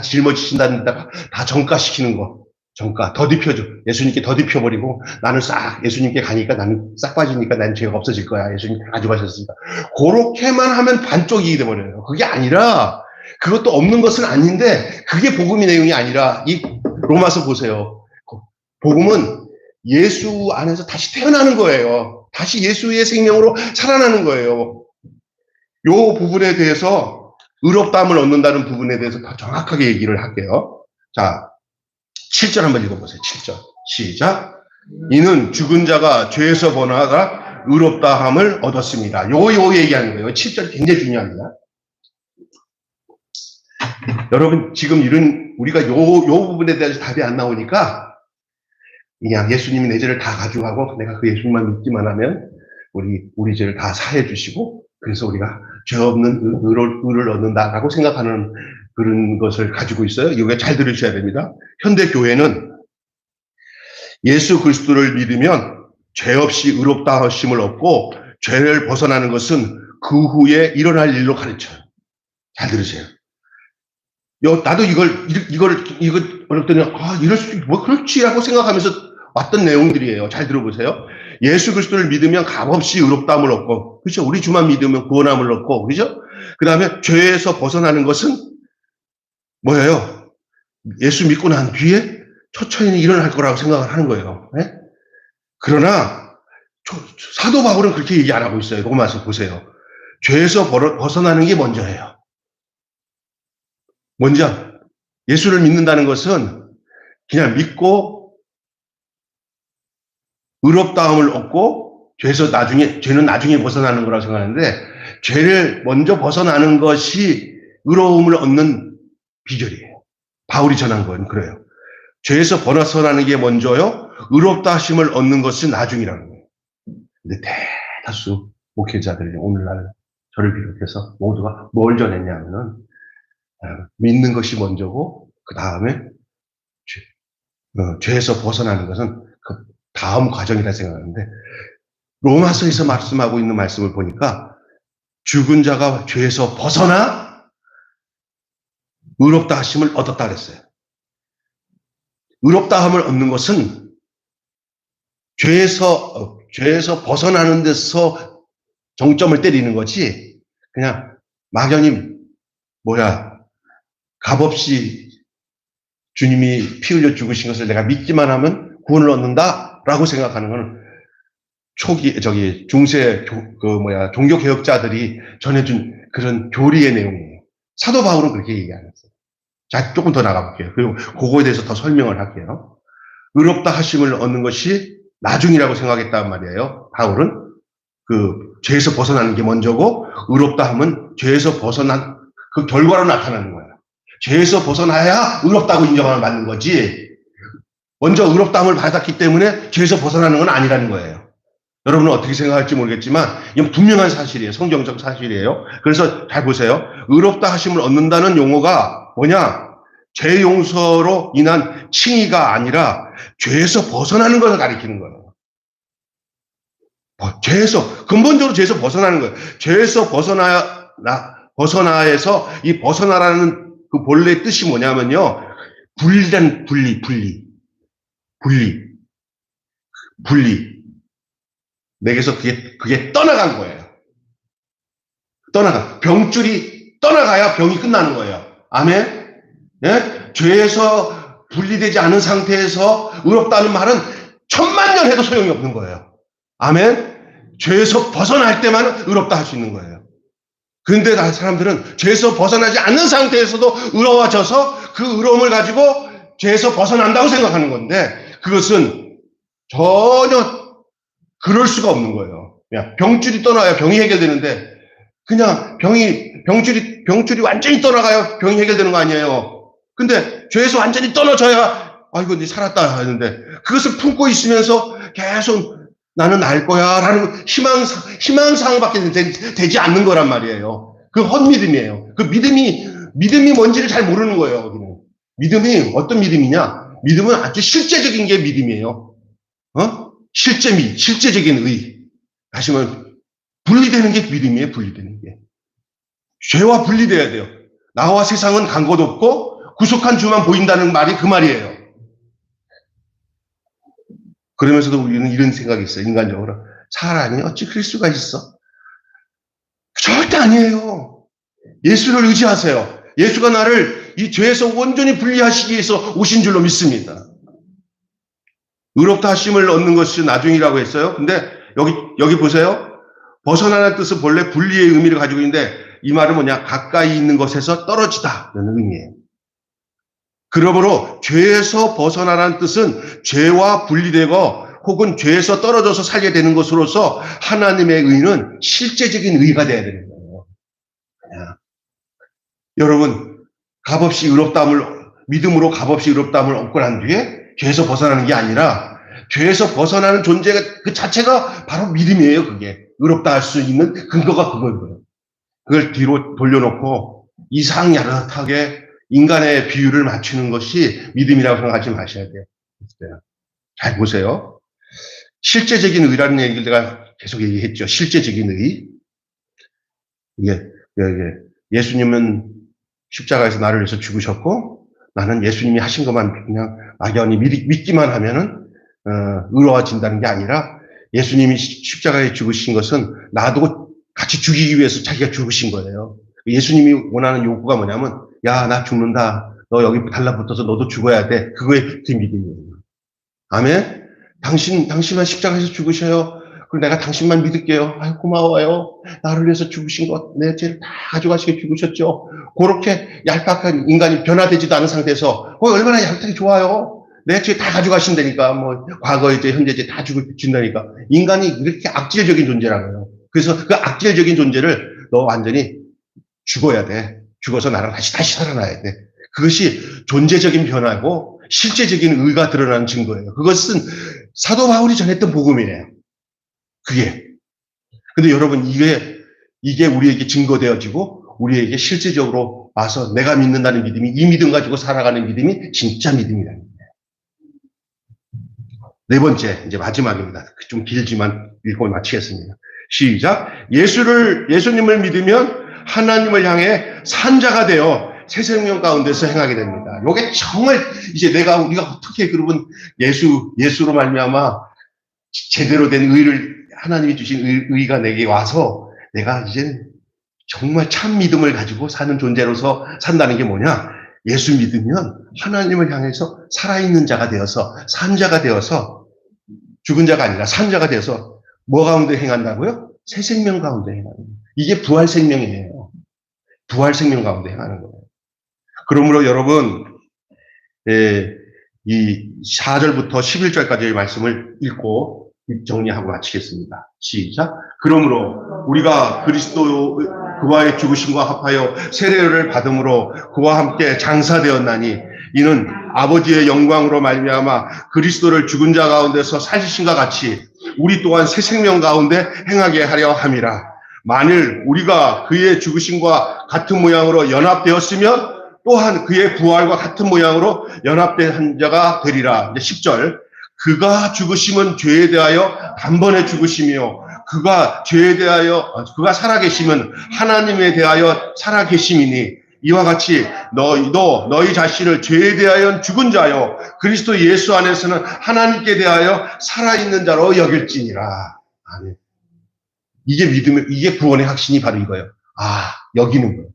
짊어지신다는 데다가 다 정가시키는 거. 정가 더디펴줘. 예수님께 더디펴버리고 나는 싹 예수님께 가니까 나는 싹 빠지니까 난 죄가 없어질 거야. 예수님 다 가져가셨으니까. 그렇게만 하면 반쪽이 돼버려요. 그게 아니라 그것도 없는 것은 아닌데 그게 복음의 내용이 아니라 이 로마서 보세요. 복음은 예수 안에서 다시 태어나는 거예요. 다시 예수의 생명으로 살아나는 거예요. 요 부분에 대해서 의롭다함을 얻는다는 부분에 대해서 더 정확하게 얘기를 할게요. 자, 7절 한번 읽어보세요. 7절. 시작. 이는 죽은 자가 죄에서 번화가 의롭다함을 얻었습니다. 요 얘기하는 거예요. 7절 굉장히 중요합니다. 여러분, 지금 우리가 요 부분에 대해서 답이 안 나오니까, 그냥 예수님이 내 죄를 다 가져가고, 내가 그 예수님만 믿기만 하면, 우리 죄를 다 사해 주시고, 그래서 우리가 죄 없는 의를 얻는다라고 생각하는 그런 것을 가지고 있어요. 이거 잘 들으셔야 됩니다. 현대 교회는 예수 그리스도를 믿으면 죄 없이 의롭다 하심을 얻고, 죄를 벗어나는 것은 그 후에 일어날 일로 가르쳐요. 잘 들으세요. 나도 이걸 어렵더니, 이럴 수, 뭐, 그렇지라고 생각하면서 왔던 내용들이에요. 잘 들어보세요. 예수 그리스도를 믿으면 값없이 의롭다함을 얻고, 그렇죠? 우리 주만 믿으면 구원함을 얻고, 그렇죠? 그 다음에 죄에서 벗어나는 것은 뭐예요? 예수 믿고 난 뒤에 초천히 일어날 거라고 생각을 하는 거예요. 네? 그러나, 사도 바울은 그렇게 얘기 안 하고 있어요. 로마서 보세요. 죄에서 벗어나는 게 먼저예요. 먼저 예수를 믿는다는 것은 그냥 믿고 의롭다함을 얻고 죄는 나중에 벗어나는 거라고 생각하는데 죄를 먼저 벗어나는 것이 의로움을 얻는 비결이에요. 바울이 전한 건 그래요. 죄에서 벗어나는 게 먼저요. 의롭다 하심을 얻는 것은 나중이라는 거예요. 근데 대다수 목회자들이 오늘날 저를 비롯해서 모두가 뭘 전했냐면은 믿는 것이 먼저고 그 다음에 죄에서 벗어나는 것은 그 다음 과정이라 생각하는데 로마서에서 말씀하고 있는 말씀을 보니까 죽은 자가 죄에서 벗어나 의롭다 하심을 얻었다 그랬어요. 의롭다함을 얻는 것은 죄에서 벗어나는 데서 정점을 때리는 거지 그냥 막연히 값없이 주님이 피 흘려 죽으신 것을 내가 믿기만 하면 구원을 얻는다라고 생각하는 것은 중세 종교개혁자들이 전해준 그런 교리의 내용이에요. 사도 바울은 그렇게 얘기 안 했어요. 자, 조금 더 나가볼게요. 그리고 그거에 대해서 더 설명을 할게요. 의롭다 하심을 얻는 것이 나중이라고 생각했단 말이에요. 바울은 죄에서 벗어나는 게 먼저고 의롭다 함은 죄에서 벗어난 그 결과로 나타나는 거예요. 죄에서 벗어나야 의롭다고 인정을 받는 거지. 먼저 의롭다함을 받았기 때문에 죄에서 벗어나는 건 아니라는 거예요. 여러분은 어떻게 생각할지 모르겠지만 이건 분명한 사실이에요. 성경적 사실이에요. 그래서 잘 보세요. 의롭다 하심을 얻는다는 용어가 뭐냐? 죄 용서로 인한 칭의가 아니라 죄에서 벗어나는 것을 가리키는 거예요. 근본적으로 죄에서 벗어나는 거예요. 죄에서 벗어나에서 이 벗어나라는 그 본래의 뜻이 뭐냐면요. 분리. 내게서 그게 떠나간 거예요. 병줄이 떠나가야 병이 끝나는 거예요. 아멘? 예? 죄에서 분리되지 않은 상태에서 의롭다는 말은 천만 년 해도 소용이 없는 거예요. 아멘? 죄에서 벗어날 때만 의롭다 할 수 있는 거예요. 그런데 사람들은 죄에서 벗어나지 않는 상태에서도 의로워져서 그 의로움을 가지고 죄에서 벗어난다고 생각하는 건데 그것은 전혀 그럴 수가 없는 거예요. 그냥 병줄이 떠나야 병이 해결되는데 그냥 병줄이 완전히 떠나가야 병이 해결되는 거 아니에요. 근데 죄에서 완전히 떨어져야 아이고 네 살았다 하는데 그것을 품고 있으면서 계속 나는 알 거야 라는 희망사항밖에 되지 않는 거란 말이에요. 그 헛믿음이에요. 그 믿음이 뭔지를 잘 모르는 거예요. 믿음이 어떤 믿음이냐? 믿음은 아주 실제적인 게 믿음이에요. 실제적인 의. 다시 말하면 분리되는 게 믿음이에요. 분리되는 게. 죄와 분리돼야 돼요. 나와 세상은 간 곳 없고 구속한 주만 보인다는 말이 그 말이에요. 그러면서도 우리는 이런 생각이 있어요. 인간적으로. 사람이 어찌 그럴 수가 있어? 절대 아니에요. 예수를 의지하세요. 예수가 나를 이 죄에서 온전히 분리하시기 위해서 오신 줄로 믿습니다. 의롭다 하심을 얻는 것이 나중이라고 했어요. 근데 여기 보세요. 벗어나는 뜻은 본래 분리의 의미를 가지고 있는데 이 말은 뭐냐? 가까이 있는 것에서 떨어지다는 의미예요. 그러므로 죄에서 벗어나라는 뜻은 죄와 분리되고 혹은 죄에서 떨어져서 살게 되는 것으로서 하나님의 의는 실제적인 의가 되어야 되는 거예요. 여러분 값없이 믿음으로 값없이 의롭다함을 얻고 난 뒤에 죄에서 벗어나는 게 아니라 죄에서 벗어나는 존재가 그 자체가 바로 믿음이에요. 그게 의롭다 할 수 있는 근거가 그거예요. 그걸 뒤로 돌려놓고 이상야릇하게 인간의 비율을 맞추는 것이 믿음이라고 생각하지 마셔야 돼요. 잘 보세요. 실제적인 의라는 얘기를 내가 계속 얘기했죠. 실제적인 의. 이게 예수님은 십자가에서 나를 위해서 죽으셨고 나는 예수님이 하신 것만 그냥 막연히 믿기만 하면은 의로워진다는 게 아니라 예수님이 십자가에 죽으신 것은 나도 같이 죽이기 위해서 자기가 죽으신 거예요. 예수님이 원하는 요구가 뭐냐면 야, 나 죽는다. 너 여기 달라붙어서 너도 죽어야 돼. 그거에 그 믿음이에요. 아멘? 당신만 십자가에서 죽으셔요. 그럼 내가 당신만 믿을게요. 아유, 고마워요. 나를 위해서 죽으신 것, 내 죄를 다 가져가시게 죽으셨죠. 그렇게 얄팍한 인간이 변화되지도 않은 상태에서, 얼마나 얄팍하게 좋아요. 내 죄 다 가져가신다니까. 과거의 죄, 현재 죄 다 죽인다니까. 인간이 이렇게 악질적인 존재라고요. 그래서 그 악질적인 존재를 너 완전히 죽어야 돼. 죽어서 나랑 다시 살아나야 돼. 그것이 존재적인 변화고 실제적인 의가 드러나는 증거예요. 그것은 사도 바울이 전했던 복음이에요. 그게. 근데 여러분, 이게 우리에게 증거되어지고, 우리에게 실제적으로 와서 내가 믿는다는 믿음이, 이 믿음 가지고 살아가는 믿음이 진짜 믿음이라는 거예요. 네 번째, 이제 마지막입니다. 좀 길지만 읽고 마치겠습니다. 시작. 예수님을 믿으면 하나님을 향해 산자가 되어 새 생명 가운데서 행하게 됩니다. 요게 정말 이제 우리가 어떻게 그러면 예수로 말미암아 제대로 된 의를 하나님이 주신 의가 내게 와서 내가 이제 정말 참 믿음을 가지고 사는 존재로서 산다는 게 뭐냐? 예수 믿으면 하나님을 향해서 살아있는 자가 되어서 산자가 되어서 죽은 자가 아니라 산자가 되어서 뭐 가운데 행한다고요? 새 생명 가운데 행하는 거예요. 이게 부활 생명이에요. 부활 생명 가운데 행하는 거예요. 그러므로 여러분 이 4절부터 11절까지의 말씀을 읽고 정리하고 마치겠습니다. 시작. 그러므로 우리가 그리스도 그와의 죽으심과 합하여 세례를 받음으로 그와 함께 장사되었나니 이는 아버지의 영광으로 말미암아 그리스도를 죽은 자 가운데서 살리신과 같이 우리 또한 새 생명 가운데 행하게 하려 함이라. 만일 우리가 그의 죽으심과 같은 모양으로 연합되었으면 또한 그의 부활과 같은 모양으로 연합된 자가 되리라. 10절. 그가 죽으심은 죄에 대하여 단번에 죽으심이요. 그가 살아계심은 하나님에 대하여 살아계심이니 이와 같이 너희 자신을 죄에 대하여 죽은 자요 그리스도 예수 안에서는 하나님께 대하여 살아있는 자로 여길지니라. 아멘. 이게 믿음의, 이게 구원의 확신이 바로 이거예요. 여기는 거예요.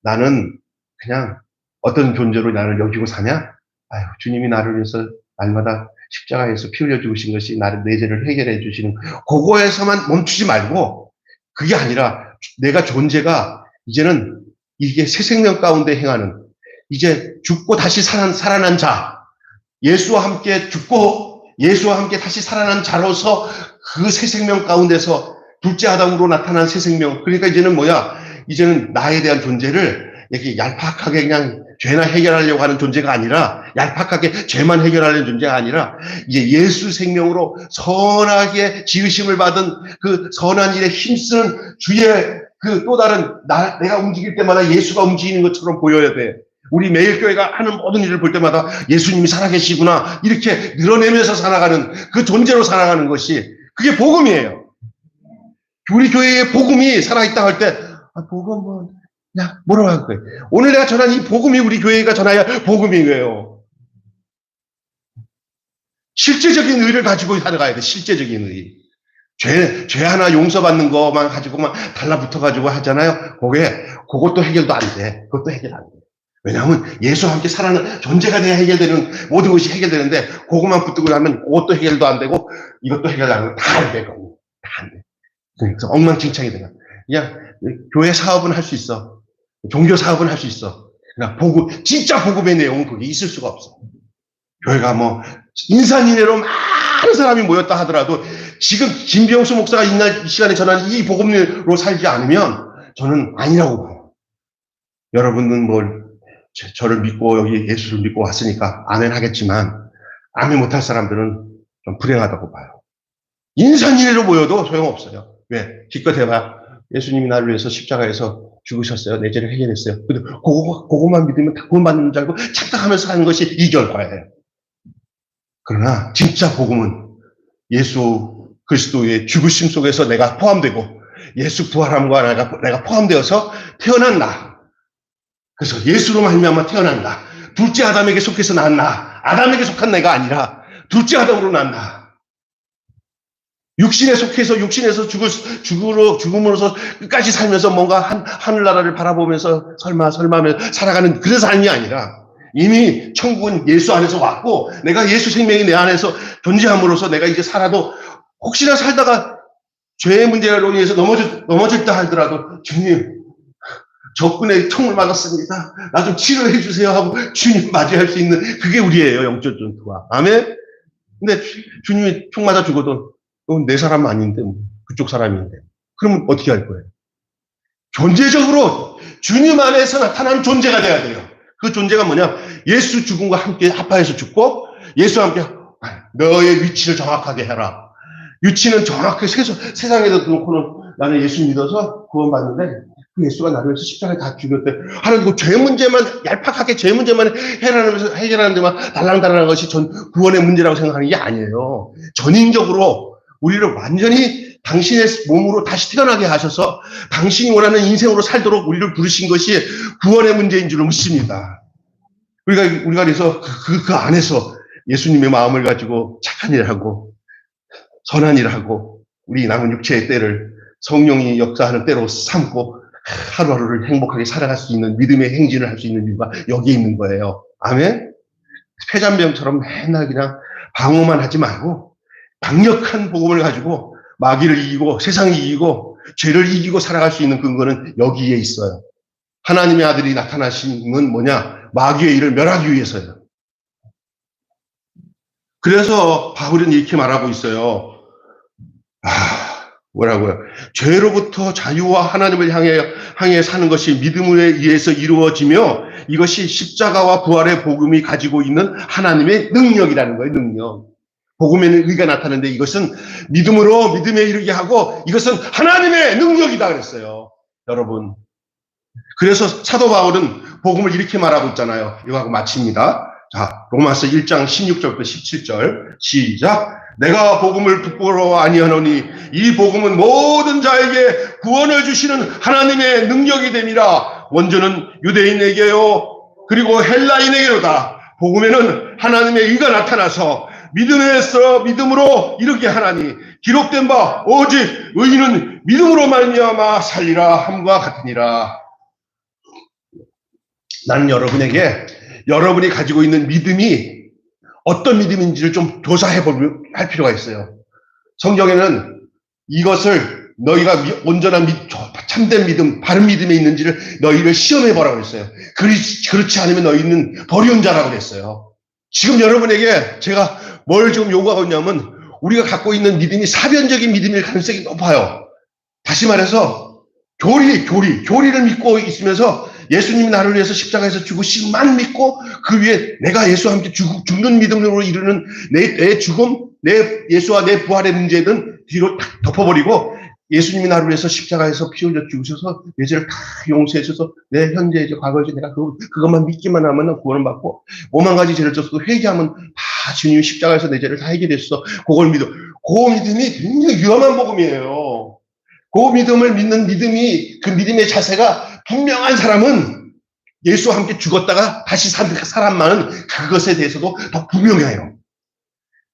나는 그냥 어떤 존재로 나를 여기고 사냐? 주님이 나를 위해서 날마다 십자가에서 피 흘려 죽으신 것이 나를 내 죄를 해결해 주시는 그거에서만 멈추지 말고, 그게 아니라 내가 존재가 이제는 이게 새 생명 가운데 행하는, 이제 죽고 다시 살아난 자, 예수와 함께 죽고 예수와 함께 다시 살아난 자로서 그 새 생명 가운데서 둘째 아담으로 나타난 새 생명. 그러니까 이제는 나에 대한 존재를 이렇게 얄팍하게 그냥 죄나 해결하려고 하는 존재가 아니라, 얄팍하게 죄만 해결하려는 존재가 아니라, 이제 예수 생명으로 선하게 지으심을 받은 그 선한 일에 힘쓰는 주의 그 또 다른 내가 움직일 때마다 예수가 움직이는 것처럼 보여야 돼. 우리 매일 교회가 하는 모든 일을 볼 때마다 예수님이 살아계시구나 이렇게 늘어내면서 살아가는 그 존재로 살아가는 것이, 그게 복음이에요. 우리 교회의 복음이 살아있다 할 때, 복음은 뭐라고 할 거예요? 오늘 내가 전한 이 복음이 우리 교회가 전해야 복음이에요. 실제적인 의를 가지고 살아가야 돼. 실제적인 의. 죄 하나 용서받는 것만 가지고만 달라붙어가지고 하잖아요. 그것도 해결도 안 돼. 그것도 해결 안 돼. 왜냐하면 예수와 함께 살아가는 존재가 돼야 해결되는, 모든 것이 해결되는데, 그것만 붙들고 나면 그것도 해결도 안 되고, 이것도 해결도 안 되고, 다 안 돼. 다 안 돼. 그래서 엉망진창이 돼요. 그냥 교회 사업은 할 수 있어. 종교 사업은 할 수 있어. 그냥 진짜 복음의 내용은 그게 있을 수가 없어. 교회가 인산인해로 많은 사람이 모였다 하더라도, 지금 김병수 목사가 이 시간에 전한 이 복음으로 살지 않으면 저는 아니라고 봐요. 여러분은 저를 믿고 여기 예수를 믿고 왔으니까 아멘 하겠지만, 아멘 못할 사람들은 좀 불행하다고 봐요. 인산인해로 모여도 소용없어요. 왜? 기껏 해봐. 예수님이 나를 위해서 십자가에서 죽으셨어요. 내 죄를 해결했어요. 근데 그것만 믿으면 다 구원받는 줄 알고 착각하면서 하는 것이 이 결과예요. 그러나 진짜 복음은 예수 그리스도의 죽으심 속에서 내가 포함되고, 예수 부활함과 내가 포함되어서 태어난다. 그래서 예수로 말미암아 태어난다. 둘째 아담에게 속해서 난다. 아담에게 속한 내가 아니라 둘째 아담으로 난다. 육신에 속해서 육신에서 죽음으로서 끝까지 살면서 뭔가 하늘나라를 바라보면서 설마 하면서 살아가는 그런 삶이 아니라, 이미 천국은 예수 안에서 왔고, 내가 예수 생명이 내 안에서 존재함으로써 내가 이제 살아도, 혹시나 살다가 죄의 문제로 인해서 넘어졌다 하더라도, 주님, 적군의 총을 맞았습니다. 나 좀 치료해 주세요 하고 주님 맞이할 수 있는, 그게 우리예요. 영적 전투가. 아멘? 근데 주님이 총 맞아 죽어도 내 사람 아닌데, 그쪽 사람인데. 그러면 어떻게 할 거예요? 존재적으로 주님 안에서 나타나는 존재가 돼야 돼요. 그 존재가 뭐냐? 예수 죽음과 함께 합하여서 죽고, 예수와 함께 너의 위치를 정확하게 해라. 위치는 정확하게 세상에다 놓고는 나는 예수 믿어서 구원받는데, 그 예수가 나를 위해서 십자가에 다 죽였대. 하는 그 죄 문제만, 얄팍하게 죄 문제만 해결하는 데만 달랑달랑한 것이 구원의 문제라고 생각하는 게 아니에요. 전인적으로 우리를 완전히 당신의 몸으로 다시 태어나게 하셔서 당신이 원하는 인생으로 살도록 우리를 부르신 것이 구원의 문제인 줄을 믿습니다. 우리가 그래서 그 안에서 예수님의 마음을 가지고 착한 일을 하고 선한 일을 하고, 우리 남은 육체의 때를 성령이 역사하는 때로 삼고 하루하루를 행복하게 살아갈 수 있는 믿음의 행진을 할 수 있는 이유가 여기에 있는 거예요. 아멘? 폐잔병처럼 맨날 그냥 방어만 하지 말고, 강력한 복음을 가지고 마귀를 이기고 세상을 이기고 죄를 이기고 살아갈 수 있는 근거는 여기에 있어요. 하나님의 아들이 나타나심은 뭐냐? 마귀의 일을 멸하기 위해서요. 그래서 바울은 이렇게 말하고 있어요. 뭐라고요? 죄로부터 자유와 하나님을 향해 사는 것이 믿음에 의해서 이루어지며, 이것이 십자가와 부활의 복음이 가지고 있는 하나님의 능력이라는 거예요. 능력. 복음에는 의가 나타나는데 이것은 믿음으로 믿음에 이르게 하고 이것은 하나님의 능력이다 그랬어요. 여러분. 그래서 사도 바울은 복음을 이렇게 말하고 있잖아요. 이거 하고 마칩니다. 자, 로마서 1장 16절부터 17절 시작. 내가 복음을 부끄러워 아니하노니 이 복음은 모든 자에게 구원을 주시는 하나님의 능력이 됨이라. 원조는 유대인에게요 그리고 헬라인에게로다. 복음에는 하나님의 의가 나타나서 믿음으로 이르게 하나니 기록된 바 오직 의인은 믿음으로 말미암아 살리라 함과 같으니라. 나는 여러분에게 여러분이 가지고 있는 믿음이 어떤 믿음인지를 좀 조사해 볼 필요가 있어요. 성경에는 이것을 너희가 온전한 참된 믿음, 바른 믿음에 있는지를 너희를 시험해 보라고 했어요. 그렇지 않으면 너희는 버리운 자라고 그랬어요. 지금 여러분에게 제가 뭘 지금 요구하고 있냐면 우리가 갖고 있는 믿음이 사변적인 믿음일 가능성이 높아요. 다시 말해서 교리를 믿고 있으면서 예수님이 나를 위해서 십자가에서 죽으심만 믿고 그 위에 내가 예수와 함께 죽는 믿음으로 이르는 내 죽음, 내 예수와 내 부활의 문제는 뒤로 딱 덮어버리고 예수님이 나를 위해서 십자가에서 피 흘려 죽으셔서 내 죄를 다 용서해 주셔서 내 현재 과거에 내가 그것만 믿기만 하면 구원을 받고 5만 가지 죄를 졌어도 회개하면 다 주님이 십자가에서 내 죄를 다 해결해 주셔서 그걸 믿어. 그 믿음이 굉장히 위험한 복음이에요. 그 믿음을 믿는 믿음이 그 믿음의 자세가 분명한 사람은 예수와 함께 죽었다가 다시 산 사람만은 그것에 대해서도 더 분명해요.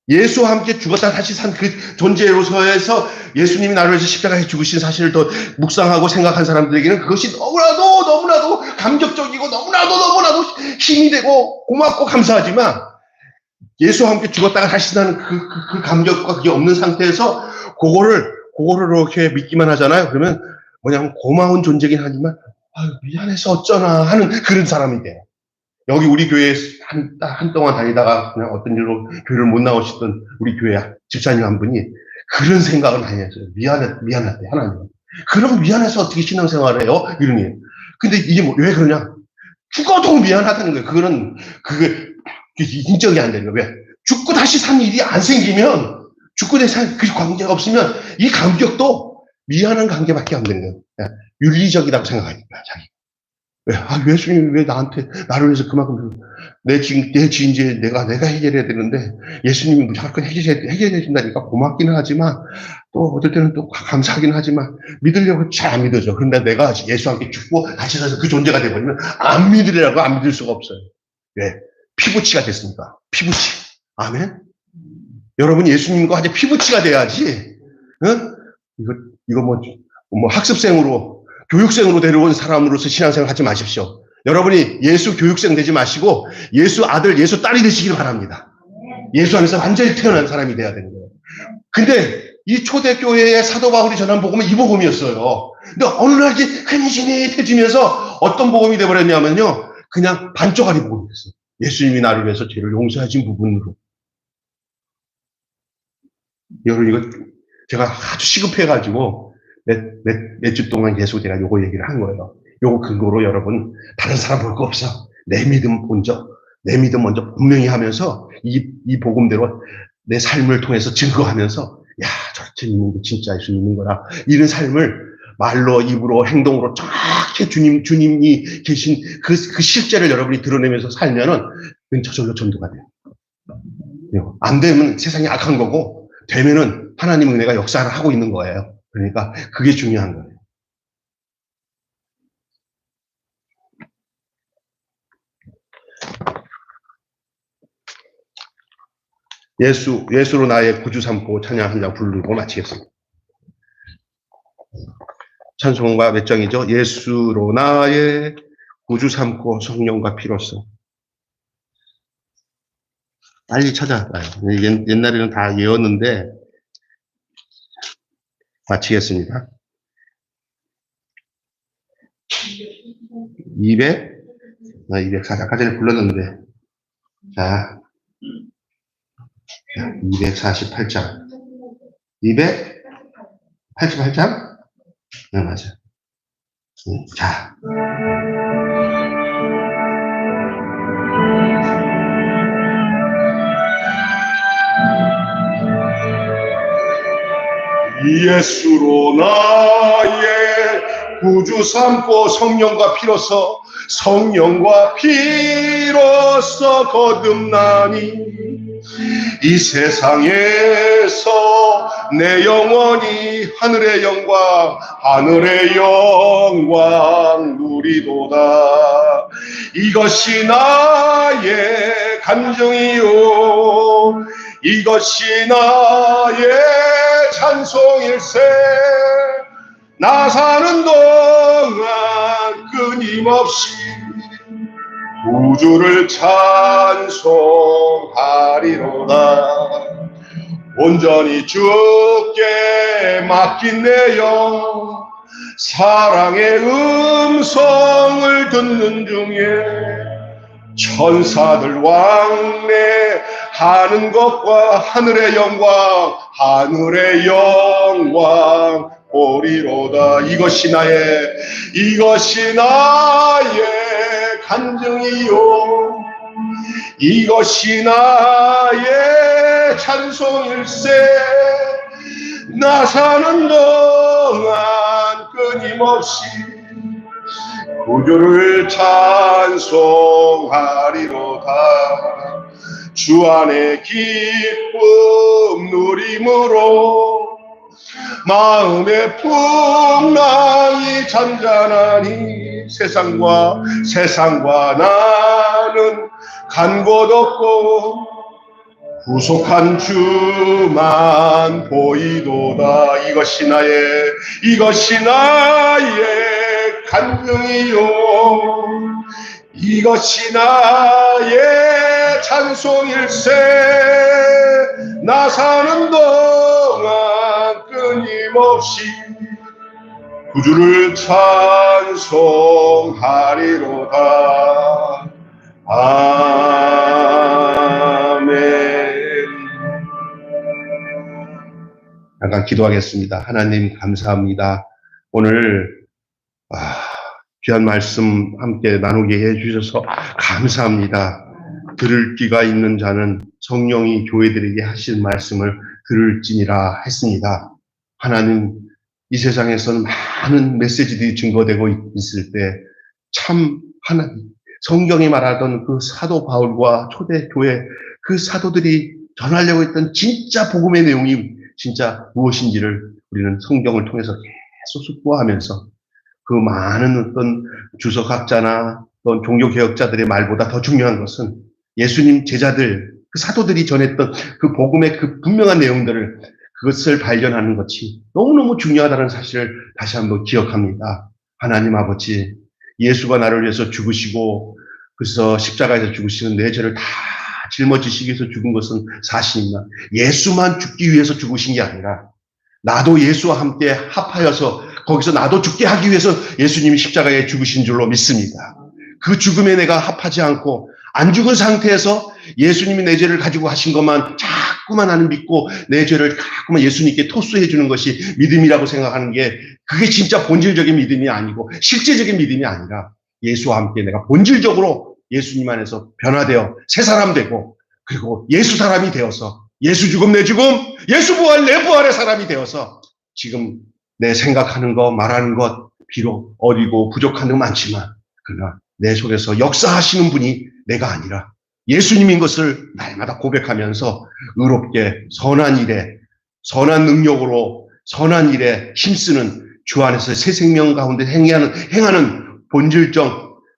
예수와 함께 죽었다가 다시 산 그 존재로서에서 예수님이 나를 위해서 십자가에 죽으신 사실을 더 묵상하고 생각한 사람들에게는 그것이 너무나도 감격적이고 너무나도 힘이 되고 고맙고 감사하지만 예수와 함께 죽었다가 다시 사는 그 감격과 그게 없는 상태에서 그거를 이렇게 믿기만 하잖아요. 그러면 뭐냐면 고마운 존재긴 하지만 아유, 미안해서 어쩌나 하는 그런 사람이 돼요. 여기 우리 교회에 한동안 다니다가 그냥 어떤 일로 교회를 못 나오시던 우리 교회 집사님 한 분이 그런 생각을 많이 했어요. 미안하대, 하나님. 그럼 미안해서 어떻게 신앙생활을 해요? 이러니. 근데 이게 왜 그러냐? 죽어도 미안하다는 거예요. 그게 인정이 안 되는 거예요. 왜? 죽고 다시 산 일이 안 생기면, 죽고 다시 산 그 관계가 없으면 이 감격도 미안한 관계밖에 안 되는 거예요. 윤리적이라고 생각하니까, 자기. 왜? 예수님이 왜 나를 위해서 그만큼, 내 지인제 내가 해결해야 되는데, 예수님이 무조건 해결해 준다니까 고맙기는 하지만, 또, 어떨 때는 또 감사하기는 하지만, 믿으려고 잘 안 믿어져. 그런데 내가 예수와 함께 죽고, 다시 사서 그 존재가 되어버리면, 안 믿을 수가 없어요. 왜? 피부치가 됐습니까? 피부치. 아멘? 여러분, 예수님과 같이 피부치가 돼야지, 응? 이거 학습생으로, 교육생으로 데려온 사람으로서 신앙생활 하지 마십시오. 여러분이 예수 교육생 되지 마시고 예수 아들, 예수 딸이 되시길 바랍니다. 예수 안에서 완전히 태어난 사람이 돼야 되는 거예요. 근데 이 초대교회의 사도 바울이 전한 복음은 이 복음이었어요. 근데 어느 날 이제 흐릿해지면서 어떤 복음이 돼버렸냐면요. 그냥 반쪽짜리 복음이 됐어요. 예수님이 나를 위해서 죄를 용서하신 부분으로. 여러분 이거 제가 아주 시급해가지고 몇 주 동안 계속 제가 요거 얘기를 한 거예요. 요거 근거로 여러분, 다른 사람 볼 거 없어. 내 믿음 먼저 분명히 하면서, 이 복음대로 내 삶을 통해서 증거하면서, 야, 저렇게 믿는 게 진짜 예수님 믿는 거라. 이런 삶을 말로, 입으로, 행동으로 정확히 주님이 계신 그 실제를 여러분이 드러내면서 살면은, 저절로 전도가 돼요. 안 되면 세상이 악한 거고, 되면은 하나님의 은혜가 역사를 하고 있는 거예요. 그러니까 그게 중요한 거예요. 예수로 나의 구주 삼고 찬양 한 장 부르고 마치겠습니다. 찬송가 몇 장이죠? 예수로 나의 구주 삼고 성령과 피로써. 빨리 찾아봐요. 옛날에는 다 외웠는데 마치겠습니다. 204장. 아까 전에 불렀는데. 자, 248장. 288장? 네, 맞아요. 자. 예수로 나의 구주 삼고 성령과 피로써 거듭나니 이 세상에서 내 영혼이 하늘의 영광 누리도다. 이것이 나의 간증이요 이것이 나의 찬송일세. 나 사는 동안 끊임없이 구주를 찬송하리로다. 온전히 주께 맡긴 내 영 사랑의 음성을 듣는 중에 천사들 왕래하는 것과 하늘의 영광 보리로다. 이것이 나의 간증이요 이것이 나의 찬송일세. 나 사는 동안 끊임없이 구주를 찬송하리로다. 주 안에 기쁨 누림으로 마음의 풍랑이 잔잔하니 세상과 나는 간 곳 없고 구속한 주만 보이도다. 이것이 나의 간증이요 이것이 나의 찬송일세. 나 사는 동안 끊임없이 구주를 찬송하리로다. 아멘. 잠깐 기도하겠습니다. 하나님 감사합니다. 오늘 귀한 말씀 함께 나누게 해주셔서 감사합니다. 들을 귀가 있는 자는 성령이 교회들에게 하실 말씀을 들을지니라 했습니다. 하나님, 이 세상에서는 많은 메시지들이 증거되고 있을 때 참 하나님, 성경이 말하던 그 사도 바울과 초대교회 그 사도들이 전하려고 했던 진짜 복음의 내용이 진짜 무엇인지를 우리는 성경을 통해서 계속 숙고하면서 그 많은 어떤 주석학자나 어떤 종교개혁자들의 말보다 더 중요한 것은 예수님 제자들, 그 사도들이 전했던 그 복음의 그 분명한 내용들을 그것을 발견하는 것이 너무너무 중요하다는 사실을 다시 한번 기억합니다. 하나님 아버지, 예수가 나를 위해서 죽으시고 그래서 십자가에서 죽으시는 내 죄를 다 짊어지시기 위해서 죽은 것은 사실입니다. 예수만 죽기 위해서 죽으신 게 아니라 나도 예수와 함께 합하여서 거기서 나도 죽게 하기 위해서 예수님이 십자가에 죽으신 줄로 믿습니다. 그 죽음에 내가 합하지 않고 안 죽은 상태에서 예수님이 내 죄를 가지고 하신 것만 자꾸만 나는 믿고 내 죄를 자꾸만 예수님께 토스해 주는 것이 믿음이라고 생각하는 게 그게 진짜 본질적인 믿음이 아니고 실제적인 믿음이 아니라 예수와 함께 내가 본질적으로 예수님 안에서 변화되어 새 사람 되고 그리고 예수 사람이 되어서 예수 죽음 내 죽음, 예수 부활 내 부활의 사람이 되어서 지금 내 생각하는 것, 말하는 것 비록 어리고 부족한 것 많지만 그러나 내 속에서 역사하시는 분이 내가 아니라 예수님인 것을 날마다 고백하면서 의롭게 선한 일에 선한 능력으로 선한 일에 힘쓰는 주 안에서 새 생명 가운데 행하는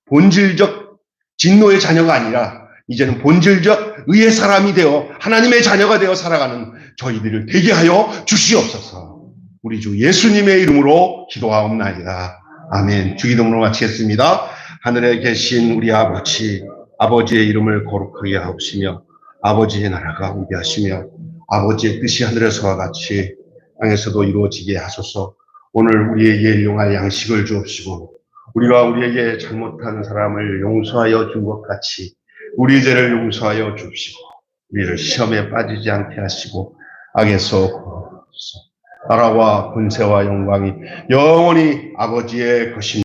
본질적 진노의 자녀가 아니라 이제는 본질적 의의 사람이 되어 하나님의 자녀가 되어 살아가는 저희들을 되게 하여 주시옵소서. 우리 주 예수님의 이름으로 기도하옵나이다. 아멘. 주기도문으로 마치겠습니다. 하늘에 계신 우리 아버지, 아버지의 이름을 거룩하게 하옵시며 아버지의 나라가 오게 하시며 아버지의 뜻이 하늘에서와 같이 땅에서도 이루어지게 하소서. 오늘 우리에게 일용할 양식을 주옵시고 우리가 우리에게 잘못한 사람을 용서하여 준 것 같이 우리 죄를 용서하여 주옵시고 우리를 시험에 빠지지 않게 하시고 악에서 구하옵소서. 나라와 권세와 영광이 영원히 아버지의 것입니다.